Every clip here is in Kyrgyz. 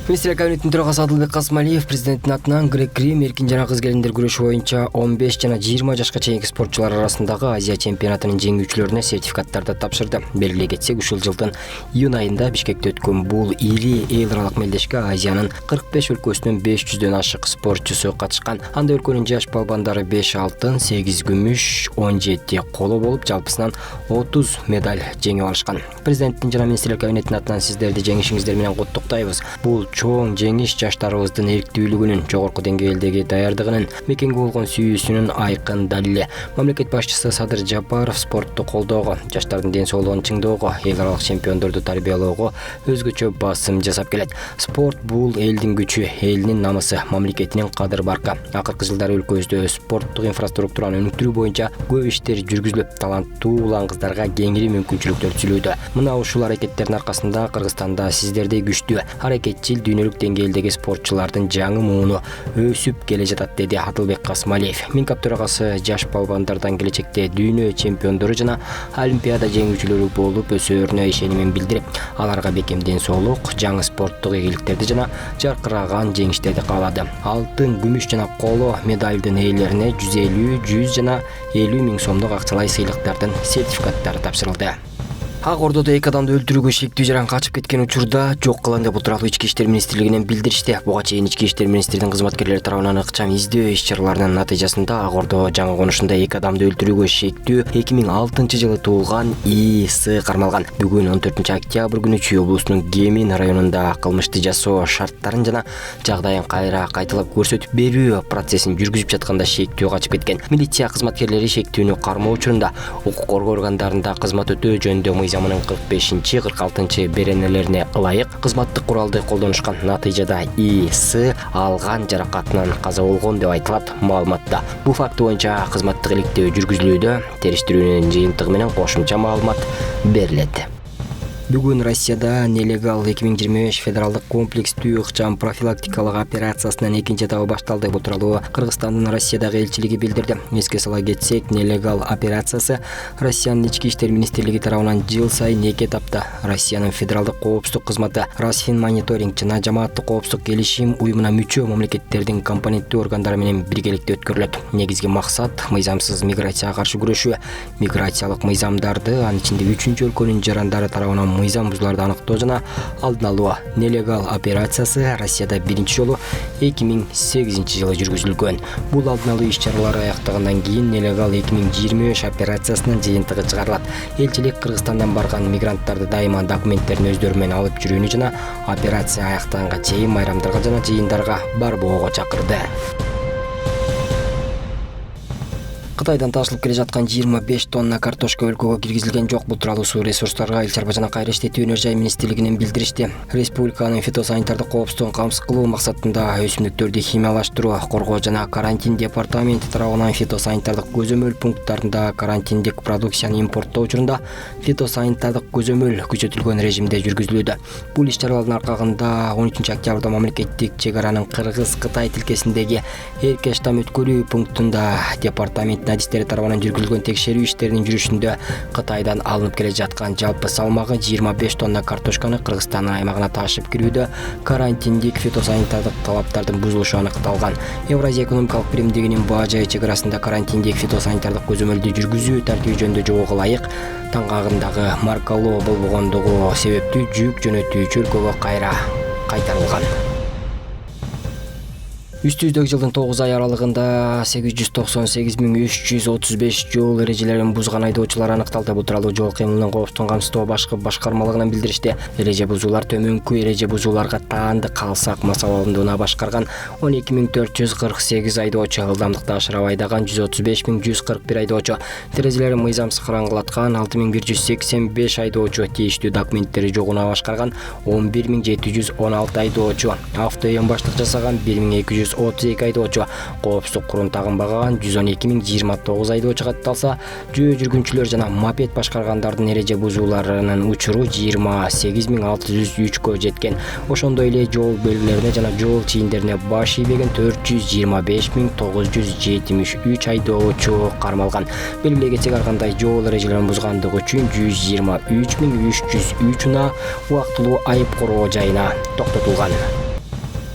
Министрлер кабинетинин төрагасы Адылбек Касымалиев президенттин атынан грек-рим эркин жана кыз келиндер күрөшү боюнча 15 жана 20 жашка чейинки спортчулар арасындагы Азия чемпионатынын жеңүүчүлөрүнө сертификаттарды тапшырды. Белгилей кетсек, ушул жылдын июнь айында Бишкекте өткөн бул ири эл аралык мелдешке Азиянын 45 өлкөсүнөн 500дөн ашык спортчусу катышкан. Анда өлкөнүн жаш балбандары 5 алтын, 8 күмүш, 17 коло болуп, жалпысынан 30 медаль жеңип алышкан. Президенттин жана министрлер кабинетинин атынан сиздерди жеңишиңиздер менен куттуктайбыз. Бул чоң жеңиш жаштарыбыздын эрктүүлүгүнүн, жогорку деңгээлдеги даярдыгынын, мекенге болгон сүйүүсүнүн айкын далили. Мамлекет башчысы Садыр Жапаров спортту колдоого, жаштардын ден соолугун чыңдоого, эл аралык чемпиондорду тарбиялоого өзгөчө басым жасап келет. Спорт бул элдин күчү, элинин намысы, мамлекетинин кадыр-баркы. Акыркы жылдары өлкөбүздө спорттук инфраструктураны өнүктүрүү боюнча көп иштер жүргүзүлүп, таланттуу улан кыздарга кеңири мүмкүнчүлүктөр түзүлүүдө. Мына ушул аракеттердин аркасында Кыргызстанда сиздердей күчтүү, аракетчил дүйнөлүк деңгээлдеги спортчулардын жаңы мууну өсүп келе жатат, деди Адылбек Касымалиев. Минкап төрагасы жаш балбандардан келечекте дүйнө чемпиондору жана олимпиада жеңүүчүлөрү болуп өсөөрүнө ишенимин билдирип, аларга бекем ден соолук, жаңы спорттук ийгиликтерди жана жаркыраган жеңиштерди каалады. Алтын, күмүш жана коло медалдын ээлерине 150, 100 жана 50 миң сомдук акчалай сыйлыктардын сертификаттары тапшырылды. Ак Ордодо 2 адамды өлтүрүүгө шектүү жаран качып кеткен учурда жок кылынды. Бул тууралуу Ички иштер министрлигинен билдиришти. Буга чейин Ички иштер министринин кызматкерлери тарабынан ыкчам издөө иш-чараларынын натыйжасында Ак Ордо жаңы конушунда 2 адамды өлтүрүүгө шектүү 2006-жылы туулган И.С. кармалган. Бүгүн 14-октябрь күнү Чүй облусунун Гемин районунда кылмышты жасоо шарттарын жана жагдайын кайра кайталап көрсөтүп берүү процессин жүргүзүп жатканда шектүү качып кеткен. Милиция кызматкерлери шектүүнү кармоо учурунда укук коргоо органдарында кызмат өтөө жөнүндө мыйзамынын 45-46 беренелерине ылайык кызматтык куралды колдонушкан. Натыйжада И.С. алган жаракатынан каза болгон деп айтылат маалыматта. Бул факт боюнча кызматтык иликтөө жүргүзүлүүдө. Териштирүүнүн жыйынтыгы менен кошумча маалымат берилет. Бүгүн Россияда нелегал 2025 федералдык комплекстүү ыкчам профилактикалык операциясынын экинчи этабы башталды. Бул тууралуу Кыргызстандын Россиядагы элчилиги билдирди. Эске сала кетсек, нелегал операциясы Россиянын ички иштер министрлиги тарабынан жыл сайын 2 этапта Россиянын федералдык коопсуздук кызматы, Росфинмониторинг жана жамааттык коопсуздук келишим уюмуна мүчө мамлекеттердин компоненттүү органдары менен биргеликте өткөрүлөт. Негизги максат мыйзамсыз миграцияга каршы күрөшүү. Миграциялык мыйзамдарды, анын ичинде 3-өлкөнүн жарандары тарабынан мыйзам бузуларды аныктоо жана алдын алуу. Нелегал операциясы Россияда биринчи жолу 2008-жылы жүргүзүлгөн. Бул алдын алуу иш-чаралары аяктагандан кийин нелегал 2025 операциясынын жыйынтыгы чыгарылат. Элчилик Кыргызстандан барган мигранттарды дайыма документтерин өздөрү менен алып жүрүүнү жана операция аяктаганга чейин майрамдарга жана жыйындарга барбоого чакырды. Кытайдан ташылып келе жаткан 25 тонна картошка өлкөгө киргизилген жок. Бул тууралуу Суу ресурстарга, эл чарба жана кайра иштетүү өнөр жай министрлигинен билдиришти. Республиканын фитосанитардык коопсуздугун камсыз кылуу максатында өсүмдүктөрдү химиялаштыруу, коргоо жана карантин департаменти тарабынан фитосанитардык көзөмөл пункттарында карантиндик продукцияны импорттоо учурунда фитосанитардык көзөмөл күчөтүлгөн режимде жүргүзүлүүдө. Бул иш-чаралардын аркагында 13-октябрда мамлекеттик чек аранын Кыргыз-Кытай тилкесиндеги эрке штам өткөрүү пунктунда департамент адистери тарабынан жүргүзүлгөн текшерүү иштеринин жүрүшүндө Кытайдан алынып келе жаткан жалпы салмагы 25 тонна картошканы Кыргызстан аймагына ташып кирүүдө карантиндик фитосанитардык талаптардын бузулушу аныкталган. Евразия экономикалык биримдигинин бажай чек арасында карантиндик фитосанитардык көзөмөлдү жүргүзүү тартиби жөнүндө жобого ылайык таңгагындагы маркалоо болбогондугу себептүү жүк жөнөтүүчү өлкөгө кайра кайтарылган. Үстүздөгү жылдын 9 ай аралыгында 898.335 жол эрежелерин бузган айдоочулар аныкталды. Бул тууралуу жол кыймылынын коопсуздугун камсыздоо башкы башкармалыгынан билдиришти. Эреже бузуулар төмөнкү эреже бузууларга таандык калсак масалаландууна башкарган 12.448 айдоочу, ылдамдыкты ашырып айдаган 135.141 айдоочу, терезелерин мыйзамсыз караңгылаткан 6.185 айдоочу, тийиштүү документтери жогуна башкарган 11.716 айдоочу, автоөйөн баштык жасаган 1.232 айдоочу, коопсуздук курун тагынбаган 112.029 айдоочу катталса, жөө жүргүнчүлөр жана мопед башкаргандардын эреже бузууларынын учуру 28.603 жеткен. Ошондой эле жол белгилерине жана жол чийиндерине баш ийбеген 425.973 айдоочу кармалган. Белгилей кетсек, ар кандай жол эрежелерин бузгандыгы үчүн 123.303 убактылуу айып короо жайына токтотулган.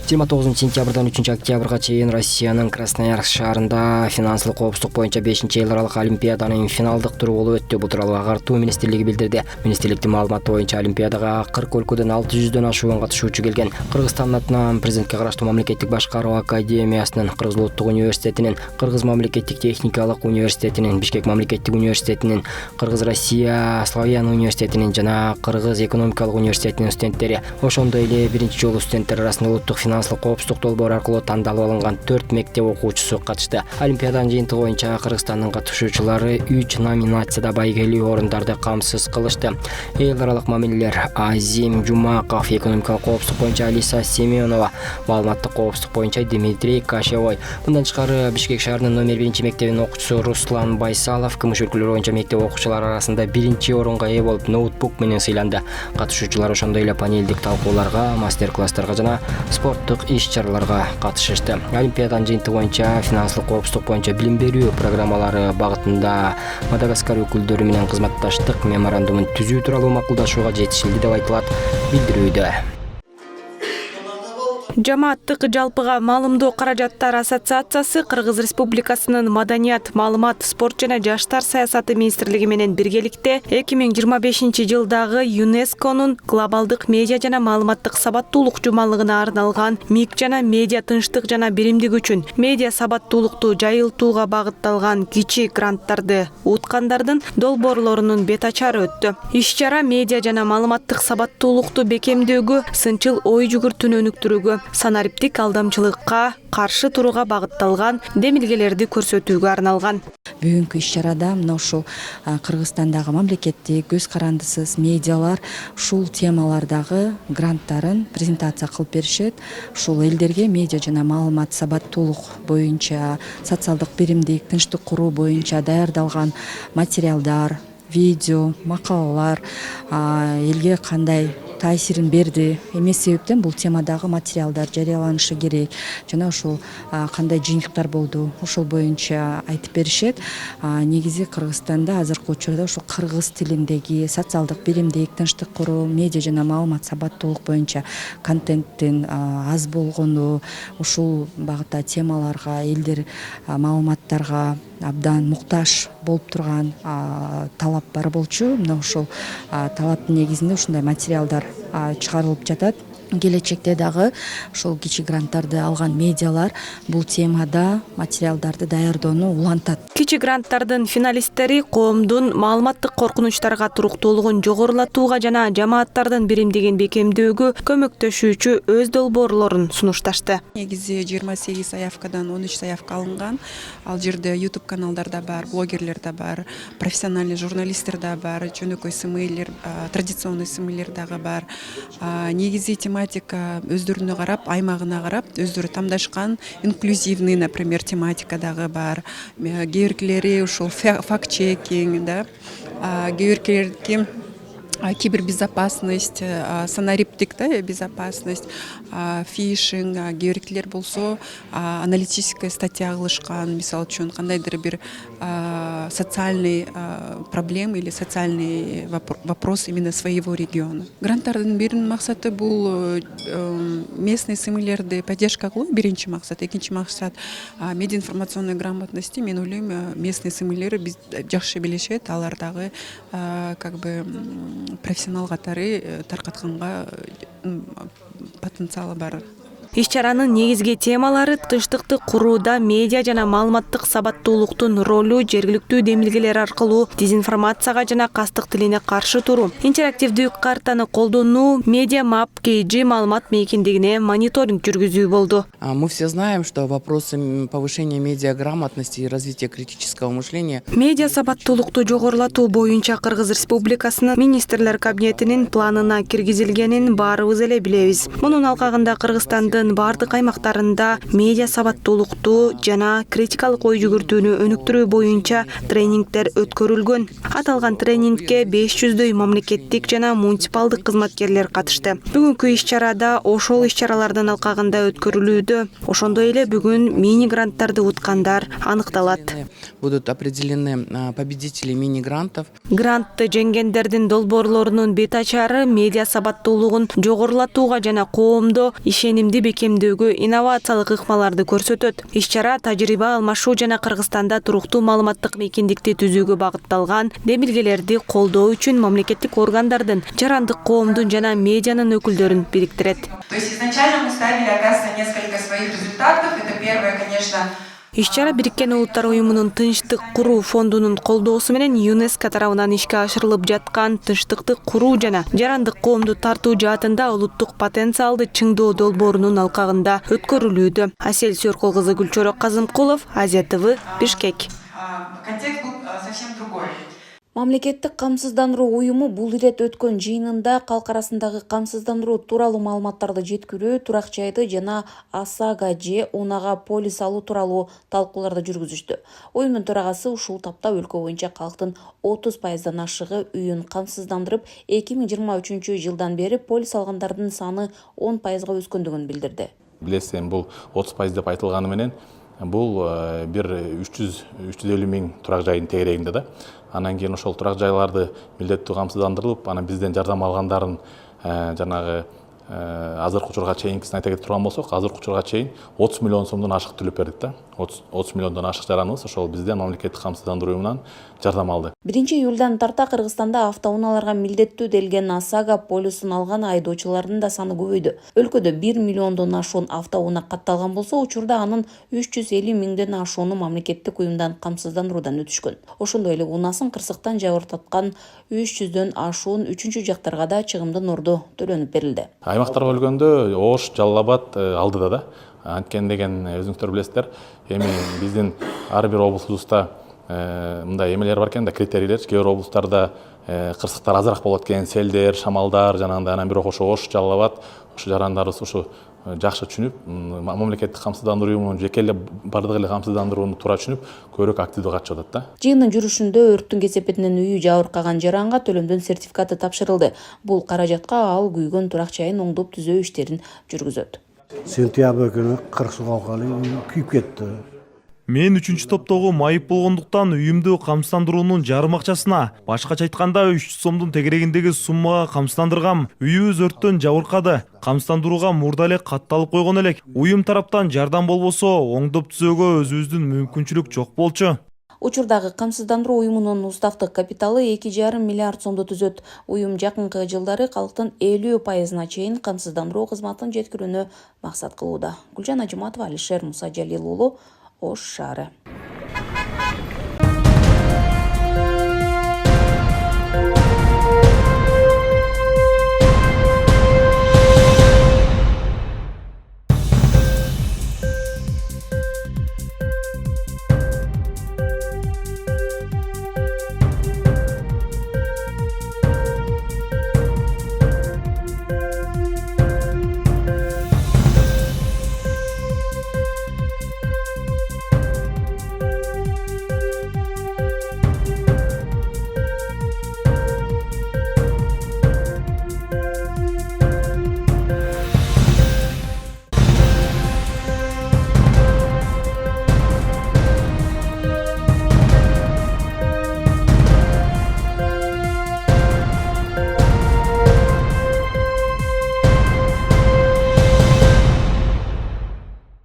29-сентябрдан 3-октябрга чейин Россиянын Красноярск шаарында финансылык коопсуздук боюнча 5-эл аралык олимпиаданын финалдык туру болуп өттү. Бул тууралуу Агартуу министрлиги билдирди. Министрликтин маалыматы боюнча олимпиадага 40 өлкөдөн 600дөн ашуун катышуучу келген. Кыргызстандын атынан президентке караштуу мамлекеттик башкаруу академиясынын, Кыргыз улуттук университетинин, Кыргыз мамлекеттик техникалык университетинин, Бишкек мамлекеттик университетинин, Кыргыз Россия Славян университетинин жана Кыргыз экономикалык университетинин студенттери, ошондой эле биринчи жолу студенттер арасында улуттук финансылык коопсуздук долбоору аркылуу тандалып алынган 4 мектеп окуучусу катышты. Олимпиаданын жыйынтыгы боюнча Кыргызстандын катышуучулары 3 номинацияда байгелүү орундарды камсыз кылышты. Эл аралык мамилелер Азим Жумаков, экономикалык коопсуздук боюнча Алиса Семенова, маалыматтык коопсуздук боюнча Дмитрий Кашевой. Мындан тышкары Бишкек шаарынын номер 1 мектебинин окуучусу Руслан Байсалов кымыш өлкөлөр боюнча мектеп окуучулары арасында 1 орунга ээ болуп ноутбук менен сыйланды. Катышуучулар ошондой эле панелдик талкууларга, мастер-класстарга жана спорттук иш-чараларга катышышты. Олимпиаданын жыйынтыгы боюнча финансылык коопсуздук боюнча билим берүү программалары багытында Мадагаскар өкүлдөрү менен кызматташтык меморандумун түзүү тууралуу макулдашууга жетишилди деп айтылат билдирүүдө. Жамааттык жалпыга маалымдоо каражаттар ассоциациясы Кыргыз Республикасынын Маданият, маалымат, спорт жана жаштар саясаты министрлиги менен биргеликте 2025-жылдагы ЮНЕСКОнун глобалдык медиа жана маалыматтык сабаттуулук жумалыгына арналган МИК жана медиа тынчтык жана биримдик үчүн медиа сабаттуулукту жайылтууга багытталган кичи гранттарды уткандардын долбоорлорунун бет ачары өттү. Иш-чара медиа жана маалыматтык сабаттуулукту бекемдөөгө, сынчыл ой жүгүртүүнү өнүктүрүүгө, санариптик алдамчылыкка каршы турууга багытталган демилгелерди көрсөтүүгө арналган. Бүгүнкү иш-чарада мына ушул Кыргызстандагы мамлекеттик көз карандысыз медиалар ушул темалардагы гранттарын презентация кылып беришет. Ушул элдерге медиа жана маалымат сабаттуулук боюнча, социалдык биримдик, тынчтык куруу боюнча даярдалган материалдар, видео, макалалар элге кандай таасирин берди, эмне себептен бул темадагы материалдар жарыяланышы керек жана ушул кандай жыйынтыктар болду, ошол боюнча айтып беришет. Негизи Кыргызстанда азыркы учурда ушул кыргыз тилиндеги социалдык биримдик, тынчтык куруу, медиа жана маалымат сабаттуулук боюнча контенттин аз болгону, ушул багытта темаларга элдер маалыматтарга абдан муктаж болуп турган талап бар болчу. Мына ушул талаптын негизинде ушундай материалдар чыгарылып жатат. Келечекте дагы ушул кичи гранттарды алган медиалар бул темада материалдарды даярдоону улантат. Кичи гранттардын финалисттери коомдун маалыматтык коркунучтарга туруктуулугун жогорулатууга жана жамааттардын биримдигин бекемдөөгө көмөктөшүүчү өз долбоорлорун сунушташты. Негизи 28 заявкадан 13 заявка алынган. Ал жерде YouTube каналдар да бар, блогерлер да бар, профессиональный журналисттер да бар, жөнөкөй СМИлер, традиционный СМИлер дагы бар. Негизи тематика өздөрүнө карап, аймагына карап, өздөрү тамдашкан инклюзивный, например, тематика дагы бар. Кээбиркилери ушул факт-чекинг, да, кээбиркилердики кибербезопасность, санариптик, да, безопасность, фишинг, кээбиркилер болсо аналитическая статья кылышкан, мисалы үчүн кандайдыр бир социальный проблем или социальный вопрос именно своего региона. Гранттардын биринин максаты бул местный СМИлерди поддержка кылуу, биринчи максат. Экинчи максат медиаинформационной грамотности. Мен ойлойм, местный СМИлер жакшы билишет, алар дагы как бы профессионал катары таркатканга потенциалы бар. Иш-чаранын негизги темалары тынчтыкты курууда медиа жана маалыматтык сабаттуулуктун ролу, жергиликтүү демилгелер аркылуу дезинформацияга жана кастык тилине каршы туруу, интерактивдүү картаны колдонуу, медиа мап KG маалымат мейкиндигине мониторинг жүргүзүү болду. Мы все знаем, что вопросы повышения медиаграмотности и развития критического мышления. Медиа сабаттуулукту жогорулатуу боюнча Кыргыз Республикасынын министрлер кабинетинин планына киргизилгенин баарыбыз эле билебиз. Мунун алкагында Кыргызстандын бардык аймактарында медиа сабаттуулукту жана критикалык ой жүгүртүүнү өнүктүрүү боюнча тренингдер өткөрүлгөн. Аталган тренингке 500дөй мамлекеттик жана муниципалдык кызматкерлер катышты. Бүгүнкү иш-чарада ошол иш-чаралардын алкагында өткөрүлүүдө. Ошондой эле бүгүн мини-гранттарды уткандар аныкталат. Будут определены победители мини-грантов. Грантты жеңгендердин долбоорлорунун бет ачары медиа сабаттуулугун жогорулатууга жана коомдо ишенимди бекемдөөгө инновациялык ыкмаларды көрсөтөт. Иш-чара тажрыйба алмашуу жана Кыргызстанда туруктуу маалыматтык мейкиндикти түзүүгө багытталган, демилгелерди колдоо үчүн мамлекеттик органдардын, жарандык коомдун жана медианын өкүлдөрүн бириктирет. То есть изначально мы ставили, оказывается, несколько своих результатов. Это первое, конечно, Иш-чара Бириккен Улуттар уюмунун Тынчтык куруу фондунун колдоосу менен ЮНЕСКО тарабынан ишке ашырылып жаткан тынчтыкты куруу жана жарандык коомду тартуу жаатында улуттук потенциалды чыңдоо долбоорунун алкагында өткөрүлүүдө. Асель Сёркол кызы, Гүлчорок Казымкулов, Азия ТВ, Бишкек. контекст был совсем другой. Мамлекеттик камсыздандыруу уюму бул ирет өткөн жыйынында калк арасындагы камсыздандыруу тууралуу маалыматтарды жеткирүү, турак жайды жана ОСАГО же унага полис алуу тууралуу талкууларды жүргүзүштү. Уюмдун төрагасы ушул тапта өлкө боюнча калктын 30% ашыгы үйүн камсыздандырып, 2023 жылдан бери полис алгандардын саны 10%га өскөндүгүн билдирди. Билесиз, бул 30% деп айтылганы менен бул бир 350 миң турак жайдын тегерегинде да. Анан кийин ошол турак жайларды милдеттүү камсыздандырылып, анан бизден жардам алгандарын жанагы азыркы учурга чейинкисин айта кетип турган болсок, азыркы учурга чейин 30 миллион сомдон ашык төлөп бердик да. 30 миллиондон ашык жараныбыз ошол бизден мамлекеттик камсыздандыруу уюмунан жардам алды. 1-июлдан тарта Кыргызстанда автоунааларга милдеттүү делген ОСАГО полисин алган айдоочулардын да саны көбөйдү. Өлкөдө 1 миллиондон ашуун автоунаа катталган болсо, учурда анын 350 миңден ашууну мамлекеттик уюмдан камсыздандыруудан өтүшкөн. Ошондой эле унаасын кырсыктан жабыртаткан 300дөн ашуун үчүнчү жактарга да чыгымдын орду төлөнүп берилди. Аймактарга бөлгөндө Ош, Жалал Абад алдыда да. Анткен деген өзүңүздөр билесиздер. Эми биздин ар бир облусубузда мындай эмелер бар экен да, критерийлер. Кээ бир облустарда кырсыктар азыраак болот экен, селдер, шамалдар, жанагындай. Анан бирок ошо Ош, Жалал Абад, ошо жарандарыбыз ушу жакшы түшүнүп, мамлекеттик камсыздандыруу уюмунун жеке эле бардык эле камсыздандырууну туура түшүнүп, көбүрөөк активдүү катышып атат да. Жыйындын жүрүшүндө өрттүн кесепетинен үйү жабыркаган жаранга төлөмдөн сертификаты тапшырылды. Бул каражатка ал күйгөн турак жайын оңдоп түзөө иштерин жүргүзөт. Сентябрь күнү 40 суу калгалы күйүп кетти. Мен 3-чү топтогу майып болгондуктан үйүмдү камсыздандыруунун жарым акчасына, башкача айтканда 300 сомдун тегерегиндеги суммага камсыздандыргам. Үйүбүз өрттөн жабыркады. Камсыздандырууга мурда эле катталып койгон элек. Уюм тараптан жардам болбосо, оңдоп түзөөгө өзүбүздүн мүмкүнчүлүк жок болчу. Учурдагы камсыздандыруу уюмунун уставдык капиталы 2,5 миллиард сомду түзөт. Уюм жакынкы жылдары калктын 50%-на чейин камсыздандыруу кызматын жеткирүүнү максат кылууда. Гүлжан Ажыматова, Алишер Мусажалил уулу, Ош шаары.